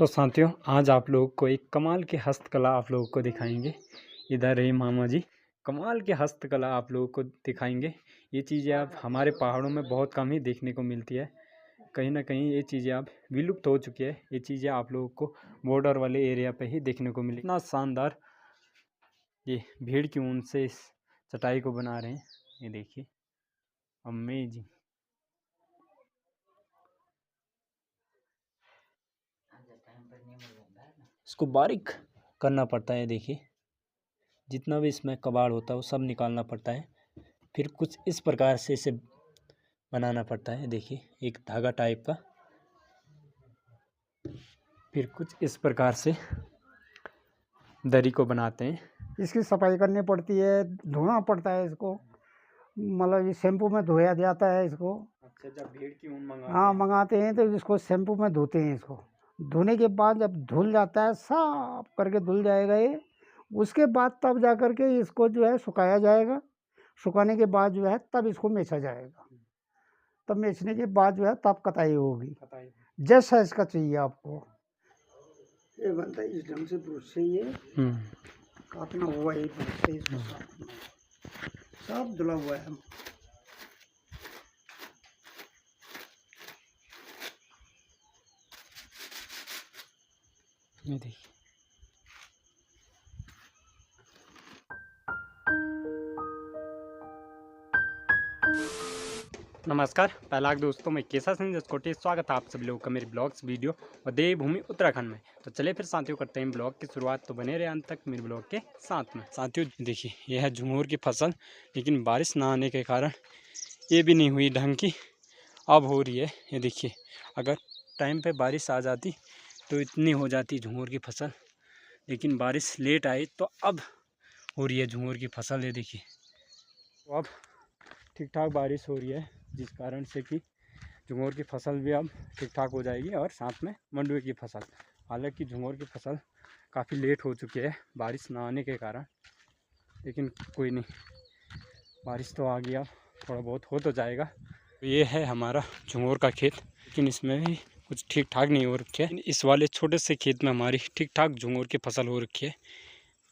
तो साथियों, आज आप लोगों को एक कमाल की हस्तकला आप लोगों को दिखाएंगे। इधर है मामा जी, कमाल की हस्तकला आप लोगों को दिखाएंगे। ये चीज़ें आप हमारे पहाड़ों में बहुत कम ही देखने को मिलती है। कहीं ना कहीं ये चीज़ें अब विलुप्त हो चुकी है। ये चीज़ें आप लोगों को बॉर्डर वाले एरिया पे ही देखने को मिली। इतना शानदार ये भेड़ की ऊन से इस चटाई को बना रहे हैं। ये देखिए, अमेजिंग। इसको बारीक करना पड़ता है। देखिए, जितना भी इसमें कबाड़ होता है वो सब निकालना पड़ता है। फिर कुछ इस प्रकार से इसे बनाना पड़ता है। देखिए, एक धागा टाइप का। फिर कुछ इस प्रकार से दरी को बनाते हैं। इसकी सफाई करनी पड़ती है, धोना पड़ता है इसको। मतलब ये शैम्पू में धोया जाता है इसको। अच्छा, जब भेड़ की ऊन मंगाते हैं तो इसको शैम्पू में धोते हैं। इसको धोने के बाद जब धुल जाता है, साफ करके धुल जाएगा ये, उसके बाद तब जा कर के इसको जो है सुखाया जाएगा। सुखाने के बाद जो है तब इसको बेचा जाएगा। तब बेचने के बाद जो है तब कटाई होगी। जैसा इसका चाहिए आपको। ये बनता है इस ढंग से, ब्रश से ये काटना हुआ है, ब्रश से इसको साफ धुला हुआ है। ये देखिए, नमस्कार पहलाग दोस्तों, मैं केसा सिंह जसकोटी। स्वागत है आप सभी लोगों का मेरे ब्लॉग्स वीडियो और देवभूमि उत्तराखंड में। तो चलिए फिर साथियों करते हैं ब्लॉग की शुरुआत। तो बने रहे अंत तक मेरे ब्लॉग के साथ में। साथियों देखिए, यह है झुमूर की फसल, लेकिन बारिश ना आने के कारण ये भी नहीं हुई ढंग की। अब हो रही है। ये देखिए, अगर टाइम पे बारिश आ जाती तो इतनी हो जाती झुमूर की फसल, लेकिन बारिश लेट आई तो अब हो रही है झुमूर की फसल। ये देखिए, तो अब ठीक ठाक बारिश हो रही है, जिस कारण से कि झुमूर की फसल भी अब ठीक ठाक हो जाएगी और साथ में मंडुए की फसल। हालांकि झुमूर की फसल काफ़ी लेट हो चुकी है बारिश ना आने के कारण, लेकिन कोई नहीं, बारिश तो आ गई, अब थोड़ा बहुत हो तो जाएगा। तो ये है हमारा झुमूर का खेत, लेकिन इसमें भी कुछ ठीक ठाक नहीं हो रखी है। इस वाले छोटे से खेत में हमारी ठीक ठाक झुमूर की फसल हो रखी है।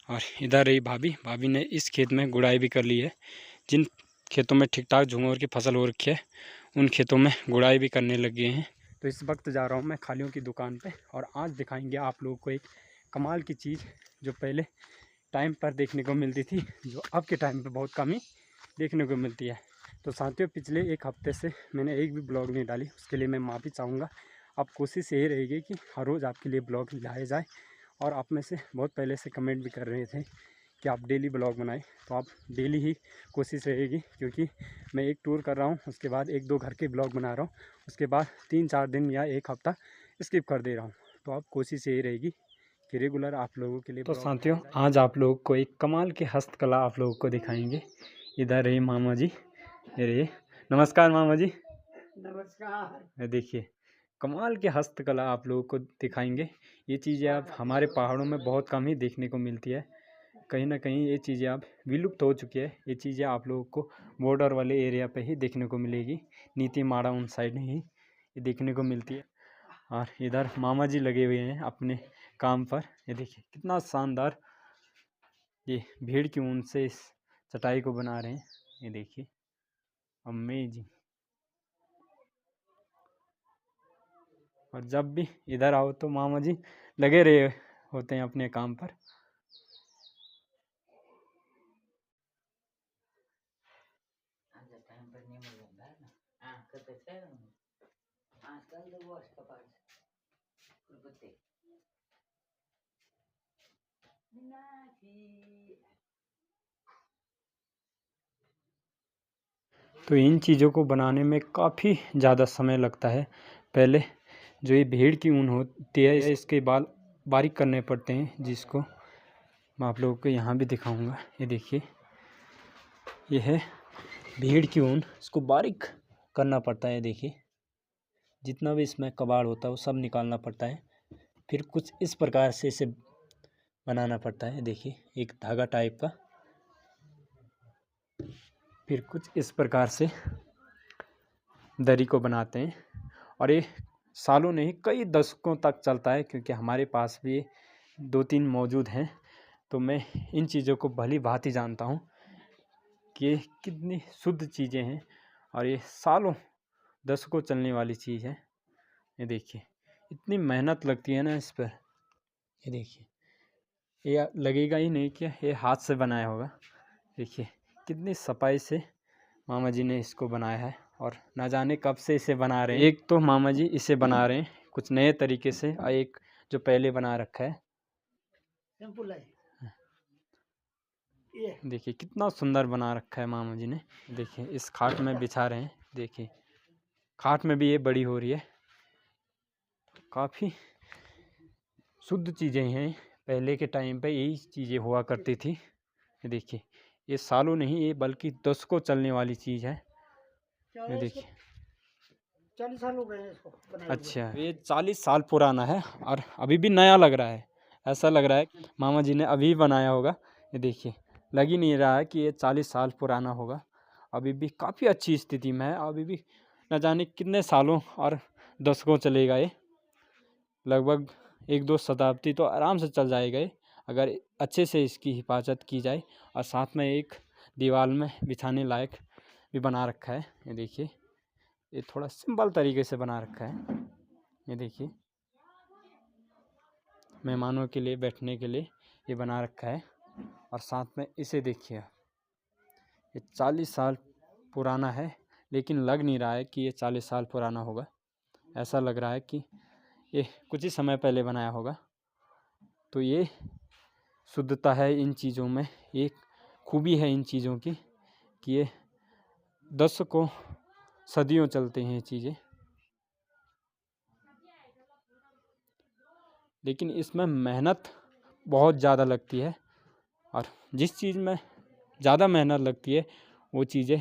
और इधर रही भाभी ने इस खेत में गुड़ाई भी कर ली है। जिन खेतों में ठीक ठाक झुमूर की फसल हो रखी है, उन खेतों में गुड़ाई भी करने लग गए हैं। तो इस वक्त जा रहा हूँ मैं खालियों की दुकान पे, और आज दिखाएंगे आप लोगों को एक कमाल की चीज़ जो पहले टाइम पर देखने को मिलती थी, जो अब के टाइम पे बहुत कम ही देखने को मिलती है। तो साथियों, पिछले एक हफ्ते से मैंने एक भी ब्लॉग नहीं डाली, उसके लिए मैं माफ़ी चाहूँगा। अब कोशिश यही रहेगी कि हर रोज़ आपके लिए ब्लॉग लाया जाए। और आप में से बहुत पहले से कमेंट भी कर रहे थे कि आप डेली ब्लॉग बनाएं, तो आप डेली ही कोशिश रहेगी, क्योंकि मैं एक टूर कर रहा हूं, उसके बाद 1-2 घर के ब्लॉग बना रहा हूं, उसके बाद 3-4 दिन या एक हफ़्ता स्किप कर दे रहा हूं। तो आप कोशिश यही रहेगी कि रेगुलर आप लोगों के लिए। तो साथियों, आज आप लोगों को एक कमाल की हस्तकला आप लोगों को दिखाएंगे। इधर रही मामा जी, ये नमस्कार मामा जी। नमस्कार। देखिए, कमाल की हस्तकला आप लोगों को दिखाएंगे। ये चीज़ें अब हमारे पहाड़ों में बहुत कम ही देखने को मिलती है। कहीं ना कहीं ये चीज़ें अब विलुप्त हो चुकी है। ये चीज़ें आप लोगों को बॉर्डर वाले एरिया पे ही देखने को मिलेगी। नीति माड़ा उन साइड ही ये देखने को मिलती है। और इधर मामा जी लगे हुए हैं अपने काम पर। ये देखिए, कितना शानदार ये भेड़ की ऊन से इस चटाई को बना रहे हैं। ये देखिए, अमेजिंग। और जब भी इधर आओ तो मामा जी लगे रहे होते हैं अपने काम पर। तो इन चीज़ों को बनाने में काफ़ी ज़्यादा समय लगता है। पहले जो ये भेड़ की ऊन होती है, इसके बाल बारीक करने पड़ते हैं, जिसको मैं आप लोगों को यहाँ भी दिखाऊंगा। ये देखिए, ये है भेड़ की ऊन, इसको बारीक करना पड़ता है। देखिए, जितना भी इसमें कबाड़ होता है वो सब निकालना पड़ता है। फिर कुछ इस प्रकार से इसे बनाना पड़ता है। देखिए, एक धागा टाइप का। फिर कुछ इस प्रकार से दरी को बनाते हैं। और ये सालों नहीं कई दशकों तक चलता है, क्योंकि हमारे पास भी 2-3 मौजूद हैं। तो मैं इन चीज़ों को भली भांति जानता हूँ कि ये कितनी शुद्ध चीज़ें हैं और ये सालों दशकों चलने वाली चीज़ है। ये देखिए इतनी मेहनत लगती है ना इस पर। ये देखिए ये लगेगा ही नहीं कि ये हाथ से बनाया होगा। देखिए कितनी सफाई से मामा जी ने इसको बनाया है और ना जाने कब से इसे बना रहे हैं। एक तो मामा जी इसे बना रहे हैं कुछ नए तरीके से और एक जो पहले बना रखा है। सिंपल है ये। देखिए कितना सुंदर बना रखा है मामा जी ने। देखिए इस खाट में बिछा रहे हैं। देखिए खाट में भी ये बड़ी हो रही है। काफ़ी शुद्ध चीज़ें हैं। पहले के टाइम पे यही चीज़ें हुआ करती थी। ये देखिए ये सालों नहीं ये बल्कि दशकों चलने वाली चीज़ है। ये देखिए 40 साल हो गए हैं इसको बनाए हुए। अच्छा ये 40 साल पुराना है और अभी भी नया लग रहा है। ऐसा लग रहा है कि मामा जी ने अभी बनाया होगा। ये देखिए लग ही नहीं रहा है कि ये 40 साल पुराना होगा। अभी भी काफ़ी अच्छी स्थिति में है। अभी भी न जाने कितने सालों और दशकों चलेगा ये। लगभग 1-2 शताब्दी तो आराम से चल जाएगा ये, अगर अच्छे से इसकी हिफाजत की जाए। और साथ में एक दीवार में बिछाने लायक भी बना रखा है। ये देखिए ये थोड़ा सिंपल तरीके से बना रखा है। ये देखिए मेहमानों के लिए बैठने के लिए ये बना रखा है। और साथ में इसे देखिए ये 40 साल पुराना है, लेकिन लग नहीं रहा है कि ये 40 साल पुराना होगा। ऐसा लग रहा है कि ये कुछ ही समय पहले बनाया होगा। तो ये शुद्धता है इन चीज़ों में, एक खूबी है इन चीज़ों की कि ये दशकों सदियों चलते हैं ये चीज़ें। लेकिन इसमें मेहनत बहुत ज़्यादा लगती है और जिस चीज़ में ज़्यादा मेहनत लगती है वो चीज़ें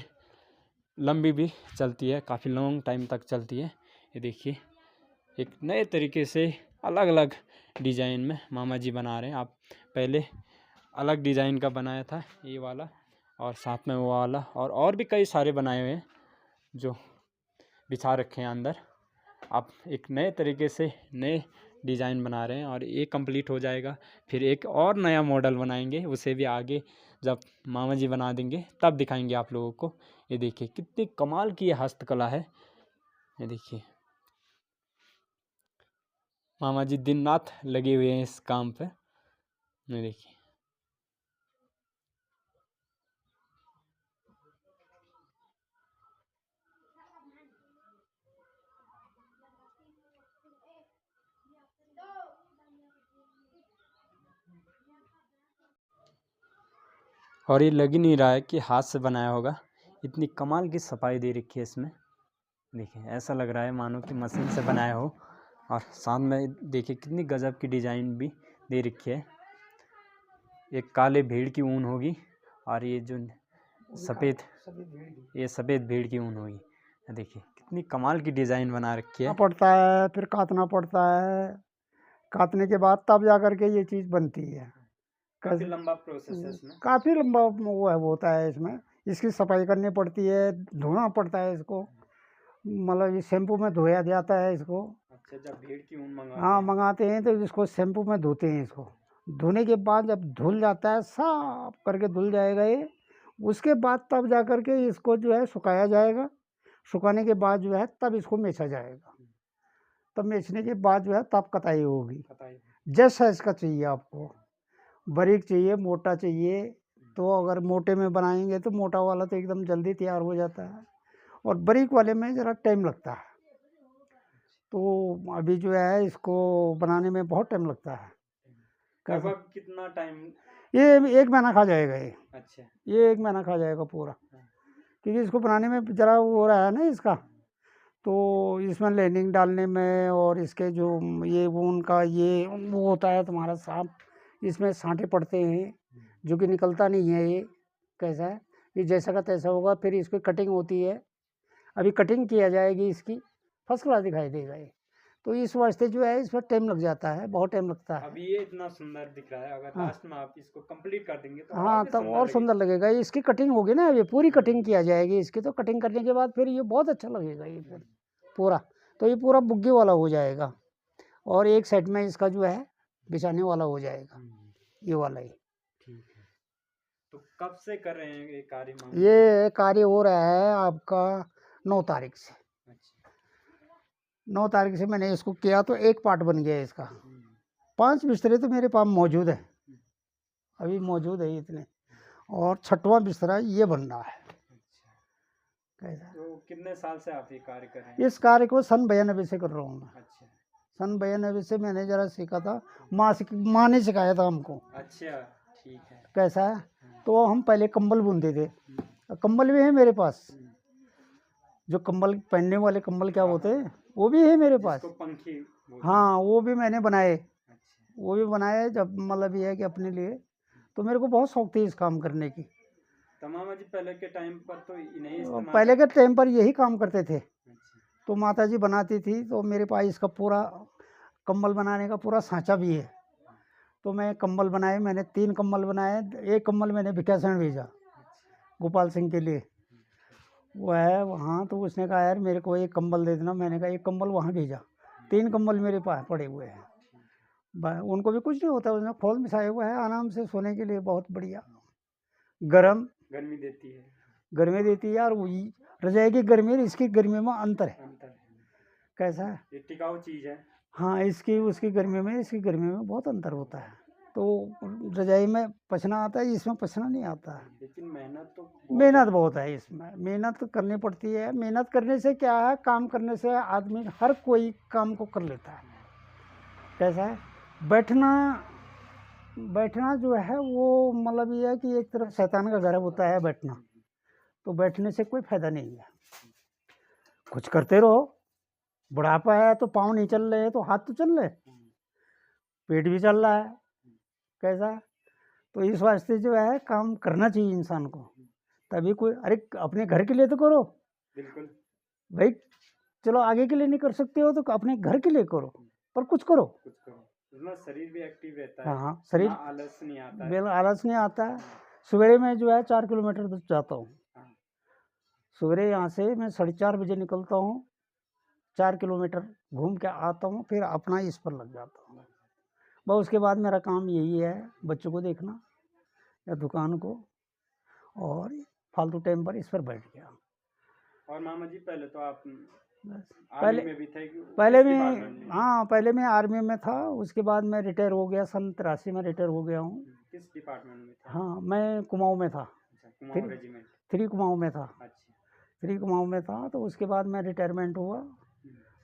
लंबी भी चलती है, काफ़ी लॉन्ग टाइम तक चलती है। ये देखिए एक नए तरीके से अलग अलग डिज़ाइन में मामा जी बना रहे हैं। आप पहले अलग डिज़ाइन का बनाया था ये वाला और साथ में वो वाला और भी कई सारे बनाए हुए हैं जो बिछा रखे हैं अंदर। आप एक नए तरीके से नए डिज़ाइन बना रहे हैं और ये कंप्लीट हो जाएगा। फिर एक और नया मॉडल बनाएंगे, उसे भी आगे जब मामा जी बना देंगे तब दिखाएंगे आप लोगों को। ये देखिए कितनी कमाल की ये हस्तकला है। ये देखिए मामा जी दिन रात लगे हुए हैं इस काम पे। ये देखिए और ये लग ही नहीं रहा है कि हाथ से बनाया होगा। इतनी कमाल की सफाई दे रखी है इसमें। देखिए ऐसा लग रहा है मानो कि मशीन से बनाया हो। और साथ में देखिए कितनी गजब की डिज़ाइन भी दे रखी है। एक काले भेड़ की ऊन होगी और ये जो सफ़ेद ये सफ़ेद भेड़ की ऊन होगी। देखिए कितनी कमाल की डिज़ाइन बना रखी है। पड़ता है फिर काटना पड़ता है, काटने के बाद तब जा कर के ये चीज़ बनती है। काफ़ी लंबा प्रोसेस है इसमें। काफ़ी लंबा वो है होता है इसमें। इसकी सफाई करनी पड़ती है, धोना पड़ता है इसको, मतलब ये शैम्पू में धोया जाता है इसको। अच्छा जब भेड़ की ऊन मंगाते हाँ हैं मंगाते हैं तो इसको शैम्पू में धोते हैं इसको। धोने के बाद जब धुल जाता है, साफ करके धुल जाएगा ये, उसके बाद तब जा कर के इसको जो है सुखाया जाएगा। सुखाने के बाद जो है तब इसको बेचा जाएगा। तब बेचने के बाद जो है तब कटाई होगी। जैसा इसका चाहिए आपको, बारीक चाहिए, मोटा चाहिए, तो अगर मोटे में बनाएंगे तो मोटा वाला तो एकदम जल्दी तैयार हो जाता है और बारीक वाले में ज़रा टाइम लगता है। तो अभी जो है इसको बनाने में बहुत टाइम लगता है। लगभग कितना टाइम? ये 1 महीना खा जाएगा ये। अच्छा ये 1 महीना खा जाएगा पूरा, क्योंकि इसको बनाने में ज़रा वो हो रहा है ना इसका, तो इसमें लाइनिंग डालने में और इसके जो ये ऊन का ये वो होता है तुम्हारा सांप, इसमें साँटे पड़ते हैं जो कि निकलता नहीं है ये। कैसा है ये जैसा का तैसा होगा। फिर इसकी कटिंग होती है, अभी कटिंग किया जाएगी इसकी, फर्स्ट क्लास दिखाई देगा ये। तो इस वास्ते जो है इसमें टाइम लग जाता है, बहुत टाइम लगता है। अभी ये इतना सुंदर दिख रहा है, अगर हाँ। लास्ट में आप इसको कंप्लीट कर देंगे तो हाँ भी तब और सुंदर लगेगा। इसकी कटिंग होगी ना, ये पूरी कटिंग किया जाएगी इसकी, तो कटिंग करने के बाद फिर ये बहुत अच्छा लगेगा ये फिर पूरा। तो ये पूरा बुग्गे वाला हो जाएगा और एक साइड में इसका जो है बिछाने वाला हो जाएगा, ये वाला ही। ठीक है। तो कब से कर रहे हैं ये कार्य मामा? ये कार्य हो रहा है आपका 9 तारीख से। अच्छा। 9 तारीख से मैंने इसको किया तो एक पार्ट बन गया इसका। 5 बिस्तरे तो मेरे पास मौजूद है, अभी मौजूद है इतने, और 6वां बिस्तरा ये बन रहा है। कैसा? तो कितने साल से आप ये कार्य कर रहे हैं? इस कार्य को सन 92 से कर रहा हूँ मैं। अच्छा। सन 92 से मैंने जरा सीखा था, माँ ने सिखाया था हमको। अच्छा, ठीक है। कैसा है? तो हम पहले कंबल बुनते थे, कंबल भी है मेरे पास, जो कंबल पहनने वाले कंबल क्या होते हैं वो भी है मेरे पास। जिसको पंखी बोलते हैं। हाँ, वो भी मैंने बनाए, अच्छा। वो भी बनाए। जब मतलब ये है कि अपने लिए, तो मेरे को बहुत शौक थी इस काम करने की। तो मामा जी पहले के टाइम पर तो नहीं इस्तेमाल पहले के टाइम पर यही काम करते थे। अच्छा। तो माता जी बनाती थी, तो मेरे पास इसका पूरा कंबल बनाने का पूरा सांचा भी है। तो मैं कंबल बनाए, मैंने 3 कंबल बनाए। एक कंबल मैंने भिकासण भेजा गोपाल सिंह के लिए, वो है वहाँ। तो उसने कहा यार मेरे को एक कंबल दे देना, मैंने कहा एक कंबल वहाँ भेजा। 3 कंबल मेरे पास पड़े हुए हैं, उनको भी कुछ नहीं होता, उसने खोल मिसाया हुआ है आराम से सोने के लिए, बहुत बढ़िया। गर्मी देती है, गर्मी देती है यार, वही रजाई की गर्मी और इसकी गर्मी में अंतर है। अंतर है। कैसा है? ये टिकाऊ चीज है। हाँ, इसकी उसकी गर्मी में इसकी गर्मी में बहुत अंतर होता है। तो रजाई में पसीना आता है, इसमें पसीना नहीं आता है। लेकिन मेहनत बहुत है इसमें, मेहनत करनी पड़ती है। मेहनत करने से क्या है, काम करने से आदमी हर कोई काम को कर लेता है। कैसा है? बैठना जो है वो मतलब ये है कि एक तरफ शैतान का घर होता है बैठना, तो बैठने से कोई फायदा नहीं है। कुछ करते रहो, बुढ़ापा है तो पाँव नहीं चल रहे हैं तो हाथ तो चल रहे, पेट भी चल रहा है। कैसा? तो इस वास्ते जो है काम करना चाहिए इंसान को, तभी कोई। अरे अपने घर के लिए तो करो। बिल्कुल भाई, चलो आगे के लिए नहीं कर सकते हो तो अपने घर के लिए करो, पर कुछ करो। उसमें शरीर भी एक्टिव रहता है। हाँ, शरीर आलस नहीं आता है। बिल्कुल आलस नहीं आता है। सवेरे में जो है 4 किलोमीटर तक जाता हूँ। सवेरे यहाँ से मैं 4:30 बजे निकलता हूँ, 4 किलोमीटर घूम के आता हूँ, फिर अपना इस पर लग जाता हूँ। बस उसके बाद मेरा काम यही है, बच्चों को देखना या दुकान को, और फालतू टाइम पर इस पर बैठ गया। और मामा जी पहले तो आप पहले में भी थे कि पहले मैं हाँ, पहले मैं आर्मी में था। उसके बाद मैं रिटायर हो गया, सन 83 में रिटायर हो गया हूँ। किस डिपार्टमेंट में थे? हाँ, मैं कुमाऊँ में था। कुमाऊँ रेजिमेंट। 3 कुमाऊँ में था। अच्छा। 3 कुमाऊँ में था। तो उसके बाद मैं रिटायरमेंट हुआ।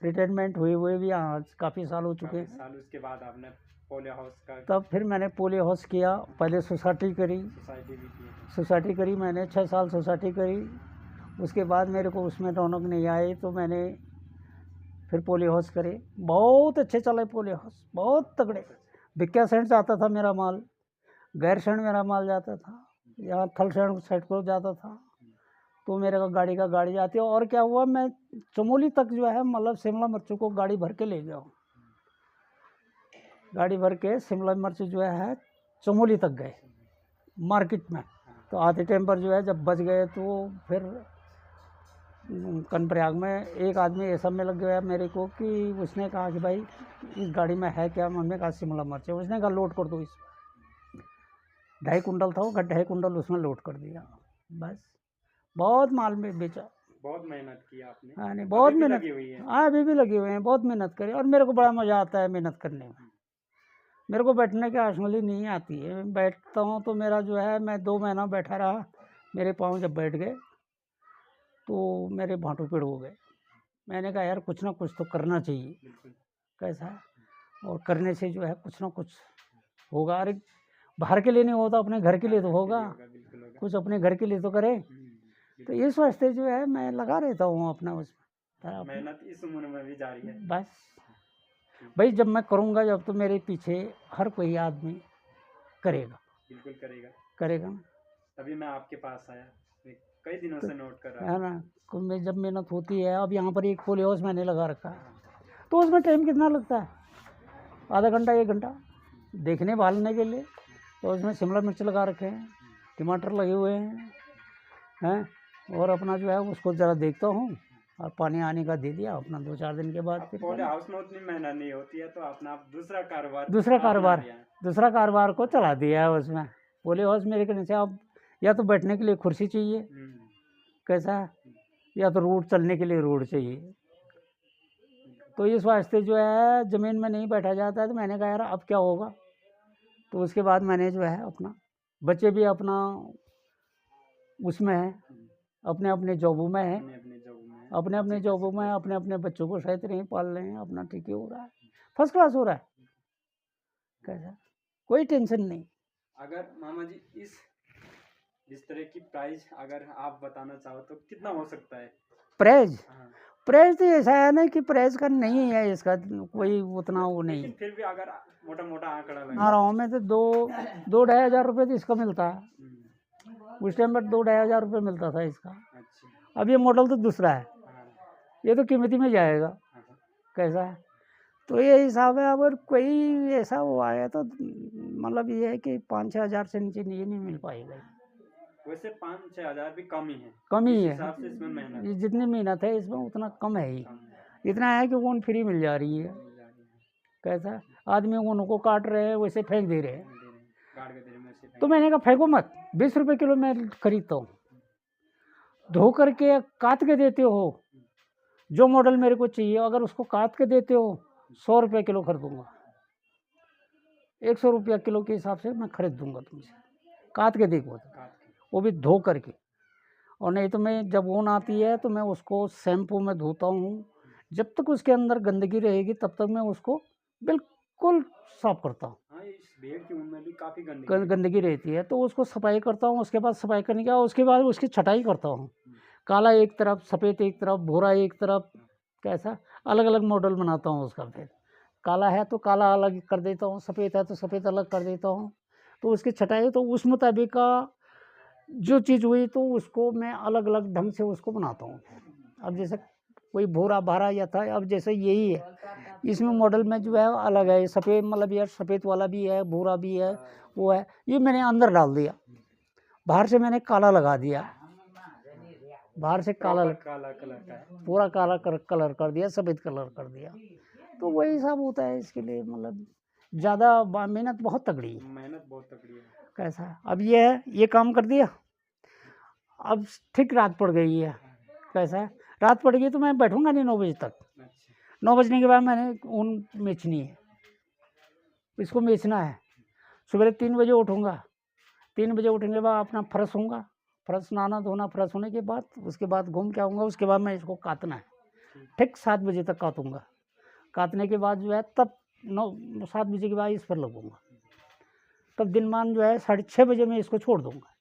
रिटायरमेंट हुए भी आज काफ़ी साल हो चुके हैं। साल उसके बाद आपने पोलियो हाउस का, तब फिर मैंने पोलियो हाउस किया। पहले सोसाइटी करी, सोसाइटी करी मैंने 6 साल सोसाइटी करी। उसके बाद मेरे को उसमें रौनक नहीं आई, तो मैंने फिर पोलियो हाउस करे। बहुत अच्छे चले पोलियो हाउस, बहुत तगड़े। भिक्यासैंड जाता था मेरा माल, गैरसैंड मेरा माल जाता था, यहाँ थलसैंड साइड को जाता था। तो मेरे को गाड़ी जाती है। और क्या हुआ, मैं चमोली तक जो है मतलब शिमला मिर्चों को गाड़ी भर के ले गया हूँ। गाड़ी भर के शिमला मिर्च जो है चमोली तक गए मार्केट में। तो आते टाइम पर जो है जब बच गए, तो फिर कर्णप्रयाग में एक आदमी ऐसा में लग गया मेरे को कि उसने कहा कि भाई इस गाड़ी में है क्या? हमने कहा शिमला मिर्च है। उसने कहा लोड कर दो इसमें। 2.5 कुंटल था वो, 2.5 कुंटल उसमें लोड कर दिया। बस बहुत माल में बेचा। बहुत मेहनत की आपने। हाँ, नहीं बहुत मेहनत लगी हुई है। हाँ, अभी भी लगे हुए हैं, बहुत मेहनत करी। और मेरे को बड़ा मज़ा आता है मेहनत करने में। मेरे को बैठने की आशंगली नहीं आती है। मैं बैठता हूँ तो मेरा जो है, मैं 2 महीना बैठा रहा, मेरे पाँव जब बैठ गए तो मेरे भांटू पेड़ हो गए। मैंने कहा यार कुछ ना कुछ तो करना चाहिए। कैसा है? और करने से जो है कुछ ना कुछ होगा। अरे बाहर के लिए नहीं होता, अपने घर के लिए तो होगा। कुछ अपने घर के लिए तो करे। तो इस वास्ते जो है मैं लगा रहता हूँ अपना उसमें। मेहनत इस उम्र में भी जारी है। बस भाई, जब मैं करूँगा, जब तो मेरे पीछे हर कोई आदमी करेगा। बिल्कुल करेगा। तभी मैं आपके पास आया, कई दिनों से नोट कर रहा है ना। मैं जब मेहनत होती है, अब यहाँ पर एक पोलियो हाउस मैंने लगा रखा है, तो उसमें टाइम कितना लगता है? आधा घंटा 1 घंटा देखने भालने के लिए। तो उसमें शिमला मिर्च लगा रखे हैं, टमाटर लगे हुए हैं, और अपना जो है उसको ज़रा देखता हूँ, और पानी आने का दे दिया अपना 2-4 दिन के बाद फिर पॉली हाउस में उतनी मेहनत नहीं होती है, तो अपना आप दूसरा कारोबार लिया है। दूसरा कारोबार को चला दिया है उसमें। पॉली हाउस मेरे कहने से अब या तो बैठने के लिए कुर्सी चाहिए, कैसा है, या तो रोड चलने के लिए रोड चाहिए। तो इस वास्ते जो है ज़मीन में नहीं बैठा जाता है। तो मैंने कहा यार अब क्या होगा। तो उसके बाद मैंने जो है अपना बच्चे भी अपना उसमें हैं, अपने अपने जॉबों में हैं, अपने अपने जॉबों में अपने अपने बच्चों को सही तरह पाल रहे हैं, अपना ठीक ही हो रहा है, फर्स्ट क्लास हो रहा है, कैसा कोई टेंशन नहीं। अगर मामा जी इस तरह की प्राइस अगर आप बताना चाहो तो कितना हो सकता है? प्राइस हाँ। प्राइस तो ऐसा है ना कि प्राइस का नहीं है, इसका कोई उतना वो नहीं। लेकिन फिर भी अगर मोटा मोटा आंकड़ा लगे नाराओं में तो 2-2-2.5 हज़ार रुपये तो इसका मिलता है। उस टाइम पर 2-2.5 हज़ार रुपये मिलता था इसका। अच्छा। अब ये मॉडल तो दूसरा है, ये तो कीमती में जाएगा, हाँ। कैसा है। तो ये हिसाब है। अगर कोई ऐसा वो आया तो मतलब ये है कि 5-6 हज़ार से नीचे ये नहीं मिल पाएगा। वैसे 5-6 हज़ार भी कम ही है, कम ही इस है, हिसाब से इसमें मेहनत ये जितनी मेहनत है इसमें उतना कम है ही। इतना है कि ऊन फ्री मिल जा रही है, कैसा आदमी ऊन को काट रहे हैं वैसे फेंक दे रहे हैं। तो मैंने कहा फेंको मत, 20 रुपये किलो मैं खरीदता हूँ, धो करके काट के देते हो जो मॉडल मेरे को चाहिए, अगर उसको काट के देते हो 100 रुपये किलो खरीदूंगा, 100 रुपया किलो के हिसाब से मैं खरीद दूंगा तुमसे, काट के देखो, वो भी धो करके। और नहीं तो मैं जब ऊन आती है तो मैं उसको शैम्पू में धोता हूँ, जब तक उसके अंदर गंदगी रहेगी तब तक मैं उसको बिल्कुल साफ करता हूँ। हाँ, इस भेड़ की ऊन में भी काफ़ी गंदगी रहती है तो उसको सफाई करता हूँ। उसके बाद सफाई करने के बाद उसके बाद उसकी छटाई करता हूँ, काला एक तरफ, सफ़ेद एक तरफ, भूरा एक तरफ, कैसा अलग अलग मॉडल बनाता हूँ उसका। फिर काला है तो काला अलग कर देता हूँ, सफ़ेद है तो सफ़ेद अलग कर देता हूँ। तो उसकी छटाई तो उस मुताबिक का जो चीज़ हुई तो उसको मैं अलग अलग ढंग से उसको बनाता हूँ। अब जैसे कोई भूरा भारा या था, अब जैसे यही है, इसमें मॉडल में जो है अलग है, सफ़ेद मतलब यार सफ़ेद वाला भी है, भूरा भी है, वो है, ये मैंने अंदर डाल दिया, बाहर से मैंने काला लगा दिया, बाहर से काला कलर का है, पूरा काला कलर कर दिया, सफ़ेद कलर कर दिया। तो वही हिसाब होता है इसके लिए, मतलब ज़्यादा मेहनत बहुत तगड़ी है, मेहनत बहुत तगड़ी है, कैसा। अब ये है, ये काम कर दिया, अब ठीक रात पड़ गई है, कैसा है, रात पड़ गई तो मैं बैठूंगा नहीं 9 बजे तक। 9 बजने के बाद मैंने ऊन बेचनी है, इसको बेचना है। सुबह 3 बजे उठूँगा, 3 बजे उठने के बाद अपना फ्रेश होऊंगा, फ्रेश नहाना धोना, फ्रेश होने के बाद उसके बाद घूम के आऊँगा। उसके बाद मैं इसको काटना है, ठीक 7 बजे तक काटूँगा। काटने के बाद जो है तब 7 बजे के बाद इस पर लगूँगा, तब दिनमान जो है 6:30 बजे मैं इसको छोड़ दूँगा।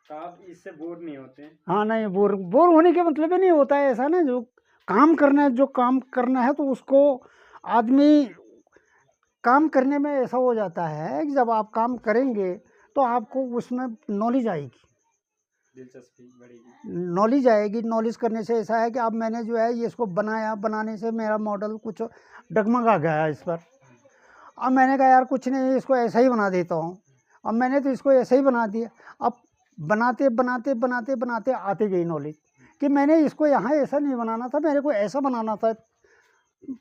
तो आप इससे बोर नहीं होते? हाँ नहीं, बोर होने के मतलब ही नहीं होता है। ऐसा ना, जो काम करना है तो उसको आदमी काम करने में ऐसा हो जाता है कि जब आप काम करेंगे तो आपको उसमें नॉलेज आएगी, दिलचस्पी बढ़ेगी, नॉलेज आएगी। नॉलेज करने से ऐसा है कि अब मैंने जो है ये इसको बनाया, बनाने से मेरा मॉडल कुछ डगमगा गया इस पर। अब मैंने कहा यार कुछ नहीं, इसको ऐसा ही बना देता हूँ। अब मैंने तो इसको ऐसा ही बना दिया। अब बनाते बनाते बनाते बनाते आती गई नॉलेज कि मैंने इसको यहाँ ऐसा नहीं बनाना था, मेरे को ऐसा बनाना था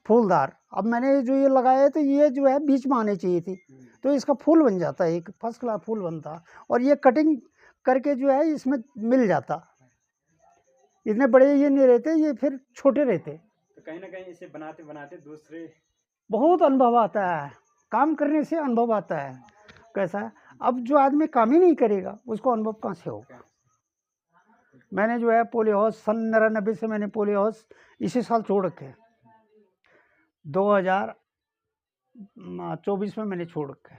फूलदार। अब मैंने जो ये लगाया तो ये जो है बीच में आनी चाहिए थी, तो इसका फूल बन जाता है, एक फर्स्ट क्लास फूल बनता। और ये कटिंग करके जो है इसमें मिल जाता, इतने बड़े ये नहीं रहते, ये फिर छोटे रहते। तो कहीं ना कहीं इसे बनाते बनाते दूसरे बहुत अनुभव आता है, काम करने से अनुभव आता है, कैसा। अब जो आदमी काम ही नहीं करेगा उसको अनुभव कहाँ से होगा। मैंने जो है पोली हाउस सन 99 से मैंने पोली हाउस इसी साल छोड़ रखे, 2024 में मैंने छोड़ रखे।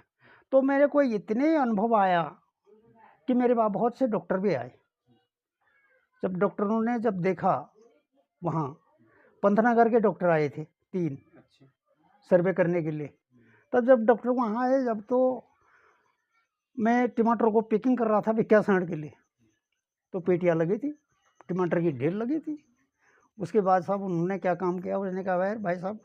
तो मेरे को इतने अनुभव आया कि मेरे पास बहुत से डॉक्टर भी आए। जब डॉक्टरों ने जब देखा, वहाँ पंतनगर के डॉक्टर आए थे 3 सर्वे करने के लिए। तब जब डॉक्टर वहाँ आए, जब तो मैं टमाटर को पैकिंग कर रहा था 51 के लिए, तो पेटियाँ लगी थी, टमाटर की ढेर लगी थी। उसके बाद साहब उन्होंने क्या काम किया, उन्होंने कहा भाई साहब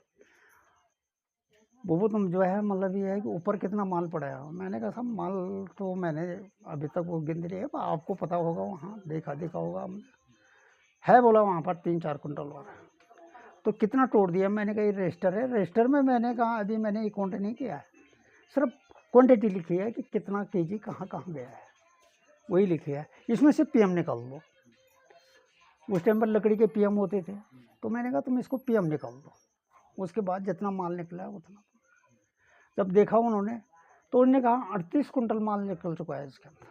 वो तुम जो है मतलब ये है कि ऊपर कितना माल पड़ा है। मैंने कहा साहब माल तो मैंने अभी तक वो गिन रही है, आपको पता होगा, वहाँ देखा होगा हमने। है बोला वहाँ पर 3-4 कुंटल और। तो कितना तोड़ दिया? मैंने कहा ये रजिस्टर है। रजिस्टर में मैंने कहा अभी मैंने ये काउंट नहीं किया है, सिर्फ क्वांटिटी लिखी है कि कितना केजी कहाँ कहाँ गया है, वही लिखी है। इसमें से पीएम निकाल दो। उस टाइम पर लकड़ी के पीएम होते थे, तो मैंने कहा तुम इसको पीएम निकाल दो, उसके बाद जितना माल निकला है उतना। जब देखा उन्होंने, तो उन्होंने कहा 38 कुंटल माल निकल चुका है इसके अंदर।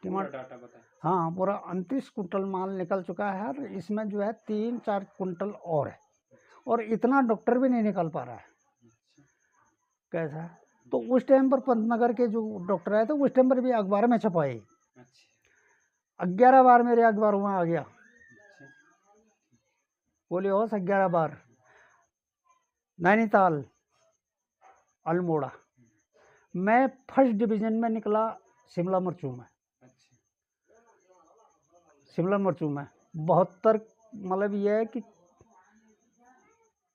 पूरा डाटा बताएं। हाँ, पूरा 29 कुंटल माल निकल चुका है और इसमें जो है 3-4 कुंटल और है, और इतना डॉक्टर भी नहीं निकाल पा रहा है। कैसा? तो उस टाइम पर पंतनगर के जो डॉक्टर आए थे, उस टाइम पर भी अखबार में छपाई। 11 बार मेरे अखबार वहाँ आ गया, पोलियोस 11 बार। नैनीताल, अल्मोड़ा, मैं फर्स्ट डिवीजन में निकला शिमला मिर्चों में। शिमला मिर्चों में 72, मतलब ये है कि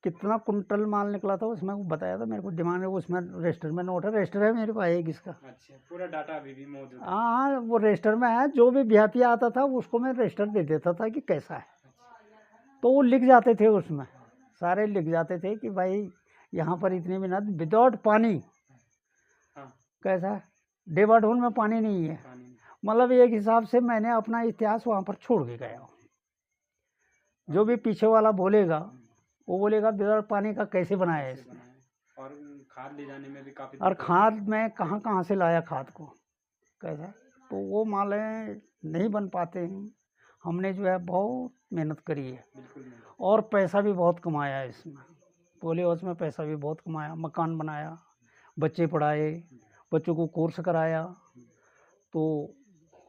कितना कुंटल माल निकला था उसमें वो बताया था मेरे को, डिमांड है उसमें, रजिस्टर में नोट है, रजिस्टर है मेरे पास एक इसका। अच्छा, पूरा डाटा अभी भी मौजूद है। हाँ, वो रजिस्टर में है। जो भी वीआईपी आता था उसको मैं रजिस्टर दे देता था कि कैसा है, तो वो लिख जाते थे उसमें, सारे लिख जाते थे कि भाई यहाँ पर इतनी मिनट विदाउट पानी। हाँ। कैसा? डेबाढून में पानी नहीं है। मतलब एक हिसाब से मैंने अपना इतिहास वहाँ पर छोड़ के गया हूँ। जो भी पीछे वाला बोलेगा, वो बोलेगा बगैर पानी का कैसे बनाया है इसने। और खाद ले जाने में भी काफ़ी, और खाद में कहाँ कहाँ से लाया खाद को, कैसा? तो वो माले नहीं बन पाते हैं। हमने जो है बहुत मेहनत करी है, और पैसा भी बहुत कमाया है इसमें। पोलियो हाउस में पैसा भी बहुत कमाया, मकान बनाया, बच्चे पढ़ाए, बच्चों को कोर्स कराया, तो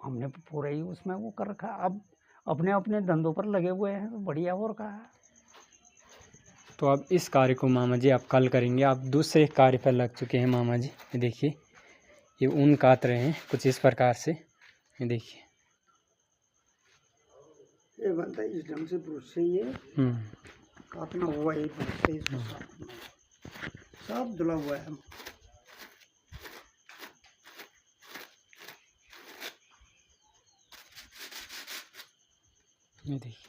हमने पूरा ही उसमें वो कर रखा है। अब अपने अपने धंधों पर लगे हुए हैं, तो बढ़िया हो रखा है। तो अब इस कार्य को मामा जी आप कल करेंगे, आप दूसरे कार्य पर लग चुके हैं मामा जी। ये देखिए, ये ऊन काट रहे हैं कुछ इस प्रकार से। ये देखिए, ये बनता है इस ढंग से, ब्रश से ये काटना हुआ है, ब्रश से इसको सब धुला हुआ है। ये देखिए,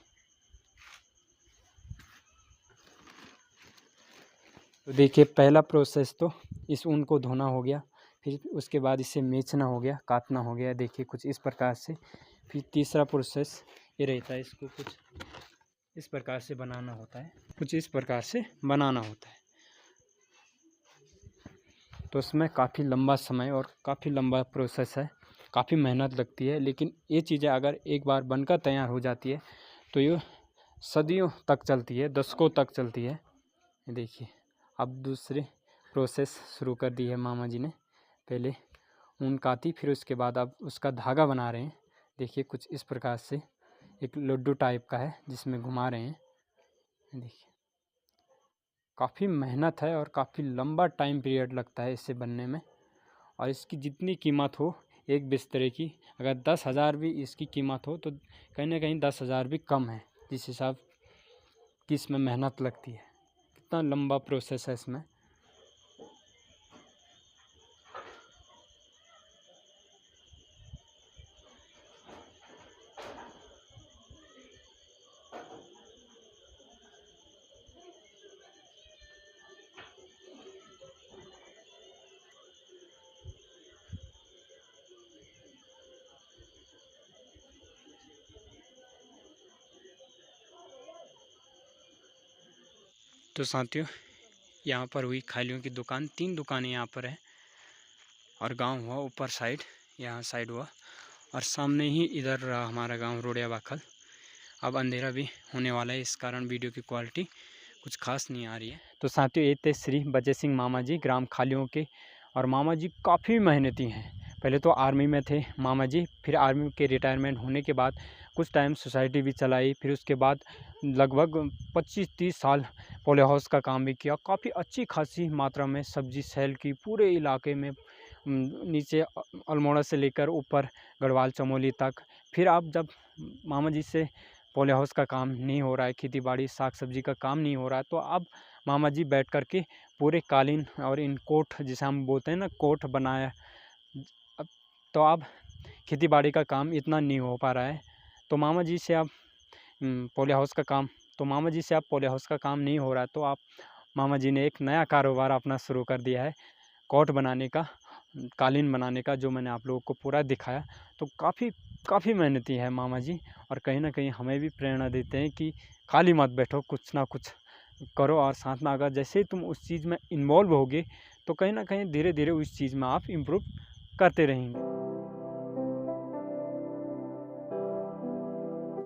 तो देखिए पहला प्रोसेस तो इस ऊन को धोना हो गया, फिर उसके बाद इसे बेचना हो गया, काटना हो गया, देखिए कुछ इस प्रकार से। फिर तीसरा प्रोसेस ये रहता है, इसको कुछ इस प्रकार से बनाना होता है, कुछ इस प्रकार से बनाना होता है। तो इसमें काफ़ी लंबा समय और काफ़ी लंबा प्रोसेस है, काफ़ी मेहनत लगती है, लेकिन ये चीज़ें अगर एक बार बनकर तैयार हो जाती है तो ये सदियों तक चलती है, दशकों तक चलती है। ये देखिए, अब दूसरे प्रोसेस शुरू कर दी है मामा जी ने। पहले ऊन काटी, फिर उसके बाद अब उसका धागा बना रहे हैं। देखिए कुछ इस प्रकार से एक लड्डू टाइप का है जिसमें घुमा रहे हैं। देखिए, काफ़ी मेहनत है और काफ़ी लंबा टाइम पीरियड लगता है इसे बनने में। और इसकी जितनी कीमत हो एक बिस्तरे की, अगर 10,000 भी इसकी कीमत हो तो कहीं ना कहीं 10,000 भी कम है, जिस हिसाब की इसमें मेहनत लगती है। कितना लंबा प्रोसेस है इसमें। तो साथियों, यहाँ पर हुई खालियों की दुकान, 3 दुकानें यहाँ पर है, और गांव हुआ ऊपर साइड, यहाँ साइड हुआ, और सामने ही इधर रहा हमारा गांव रोडिया बाखल। अब अंधेरा भी होने वाला है, इस कारण वीडियो की क्वालिटी कुछ खास नहीं आ रही है। तो साथियों, ये थे श्री बजय सिंह मामा जी, ग्राम खालियों के। और मामा जी काफ़ी मेहनती हैं। पहले तो आर्मी में थे मामा जी, फिर आर्मी के रिटायरमेंट होने के बाद कुछ टाइम सोसाइटी भी चलाई, फिर उसके बाद लगभग 25-30 साल पोलियो हाउस का काम भी किया। काफ़ी अच्छी खासी मात्रा में सब्जी सेल की पूरे इलाके में, नीचे अल्मोड़ा से लेकर ऊपर गढ़वाल चमोली तक। फिर अब जब मामा जी से पोलियो हाउस का काम नहीं हो रहा है, खेती बाड़ी साग सब्जी का काम नहीं हो रहा है, तो अब मामा जी बैठ कर के पूरे कालीन और इन कोठ, जिसे हम बोलते हैं ना, कोठ बनाया। तो अब खेती बाड़ी का काम इतना नहीं हो पा रहा है, तो मामा जी से अब पॉली हाउस का काम। तो मामा जी से आप पॉली हाउस का काम नहीं हो रहा है तो आप मामा जी ने एक नया कारोबार अपना शुरू कर दिया है, कॉट बनाने का, कालीन बनाने का, जो मैंने आप लोगों को पूरा दिखाया। तो काफ़ी मेहनती है मामा जी, और कहीं ना कहीं हमें भी प्रेरणा देते हैं कि खाली मत बैठो, कुछ ना कुछ करो। और साथ में अगर जैसे ही तुम उस चीज़ में इन्वॉल्व होगे तो कहीं ना कहीं धीरे धीरे उस चीज़ में आप इम्प्रूव करते रहेंगे।